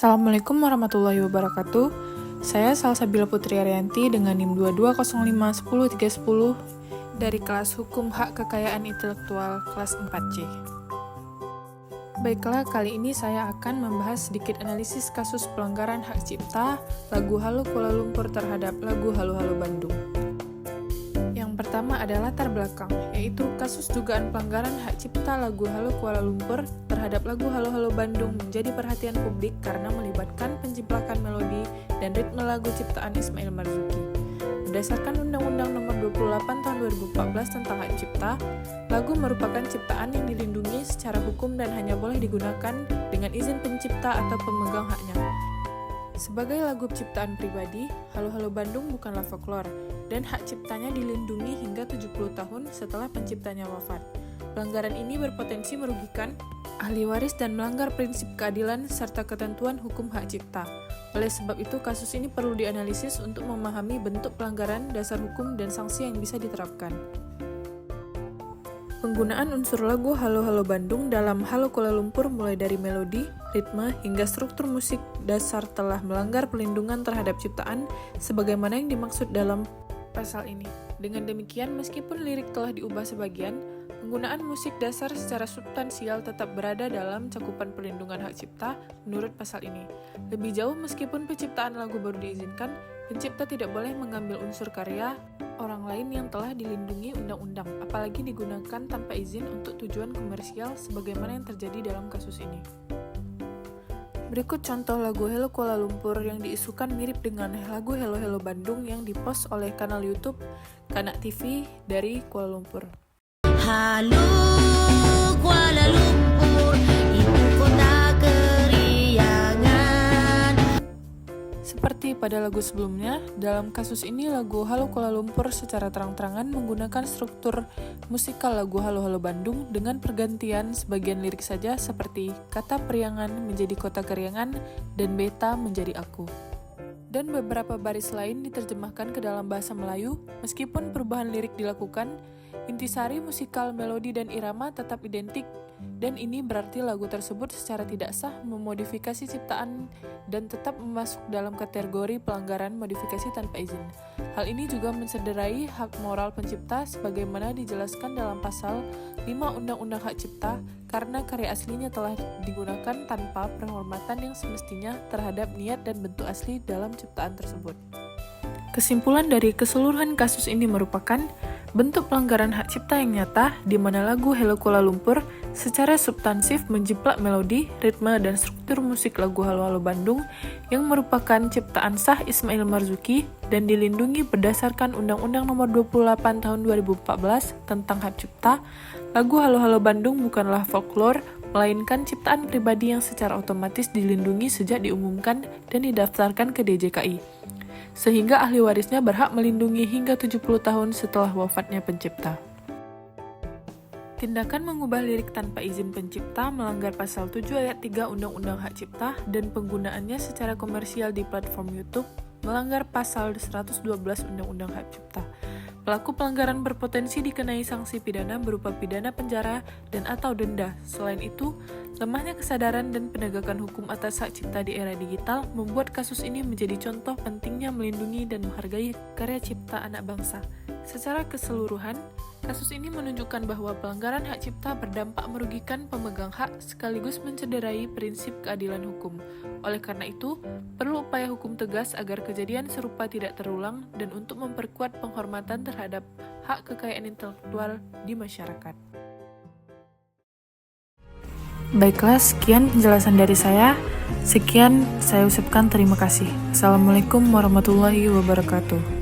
Assalamualaikum warahmatullahi wabarakatuh. Saya Salsabila Putri Arianti dengan NIM 2205103010 dari kelas Hukum Hak Kekayaan Intelektual kelas 4C. Baiklah, kali ini saya akan membahas sedikit analisis kasus pelanggaran hak cipta lagu Halo Kuala Lumpur terhadap lagu Halo Halo Bandung. Yang pertama adalah latar belakang, yaitu kasus dugaan pelanggaran hak cipta lagu Halo Kuala Lumpur terhadap lagu Halo Halo Bandung menjadi perhatian publik karena melibatkan penjiplakan melodi dan ritme lagu ciptaan Ismail Marzuki. Berdasarkan Undang-Undang Nomor 28 Tahun 2014 tentang hak cipta, lagu merupakan ciptaan yang dilindungi secara hukum dan hanya boleh digunakan dengan izin pencipta atau pemegang haknya. Sebagai lagu ciptaan pribadi, Halo Halo Bandung bukanlah folklore, dan hak ciptanya dilindungi hingga 70 tahun setelah penciptanya wafat. Pelanggaran ini berpotensi merugikan ahli waris dan melanggar prinsip keadilan serta ketentuan hukum hak cipta. Oleh sebab itu, kasus ini perlu dianalisis untuk memahami bentuk pelanggaran, dasar hukum, dan sanksi yang bisa diterapkan. Penggunaan unsur lagu Halo Halo Bandung dalam Halo Kuala Lumpur mulai dari melodi, ritme, hingga struktur musik dasar telah melanggar pelindungan terhadap ciptaan sebagaimana yang dimaksud dalam pasal ini. Dengan demikian, meskipun lirik telah diubah sebagian, penggunaan musik dasar secara substansial tetap berada dalam cakupan perlindungan hak cipta menurut pasal ini. Lebih jauh, meskipun penciptaan lagu baru diizinkan, pencipta tidak boleh mengambil unsur karya orang lain yang telah dilindungi undang-undang, apalagi digunakan tanpa izin untuk tujuan komersial sebagaimana yang terjadi dalam kasus ini. Berikut contoh lagu Halo Kuala Lumpur yang diisukan mirip dengan lagu Halo Halo Bandung yang dipost oleh kanal YouTube Kanak TV dari Kuala Lumpur. Halo Kuala Lumpur, ibu kota keriangan. Seperti pada lagu sebelumnya, dalam kasus ini lagu Halo Kuala Lumpur secara terang-terangan menggunakan struktur musikal lagu Halo Halo Bandung dengan pergantian sebagian lirik saja seperti kata Periangan menjadi kota Keriangan dan beta menjadi aku. Dan beberapa baris lain diterjemahkan ke dalam bahasa Melayu. Meskipun perubahan lirik dilakukan, intisari musikal, melodi, dan irama tetap identik, dan ini berarti lagu tersebut secara tidak sah memodifikasi ciptaan dan tetap masuk dalam kategori pelanggaran modifikasi tanpa izin. Hal ini juga mencederai hak moral pencipta sebagaimana dijelaskan dalam pasal 5 Undang-Undang Hak Cipta karena karya aslinya telah digunakan tanpa penghormatan yang semestinya terhadap niat dan bentuk asli dalam ciptaan tersebut. Kesimpulan dari keseluruhan kasus ini merupakan bentuk pelanggaran hak cipta yang nyata di mana lagu Halo Kuala Lumpur secara substansif menjiplak melodi, ritme, dan struktur musik lagu Halo Halo Bandung yang merupakan ciptaan sah Ismail Marzuki dan dilindungi berdasarkan Undang-Undang Nomor 28 Tahun 2014 tentang hak cipta. Lagu Halo Halo Bandung bukanlah folklore, melainkan ciptaan pribadi yang secara otomatis dilindungi sejak diumumkan dan didaftarkan ke DJKI. Sehingga ahli warisnya berhak melindungi hingga 70 tahun setelah wafatnya pencipta. Tindakan mengubah lirik tanpa izin pencipta melanggar pasal 7 ayat 3 Undang-Undang Hak Cipta dan penggunaannya secara komersial di platform YouTube melanggar pasal 112 Undang-Undang Hak Cipta. Pelaku pelanggaran berpotensi dikenai sanksi pidana berupa pidana penjara dan atau denda. Selain itu, lemahnya kesadaran dan penegakan hukum atas hak cipta di era digital membuat kasus ini menjadi contoh pentingnya melindungi dan menghargai karya cipta anak bangsa. Secara keseluruhan, kasus ini menunjukkan bahwa pelanggaran hak cipta berdampak merugikan pemegang hak sekaligus mencederai prinsip keadilan hukum. Oleh karena itu, perlu upaya hukum tegas agar kejadian serupa tidak terulang dan untuk memperkuat penghormatan terhadap hak kekayaan intelektual di masyarakat. Baiklah, sekian penjelasan dari saya. Sekian, saya ucapkan terima kasih. Assalamualaikum warahmatullahi wabarakatuh.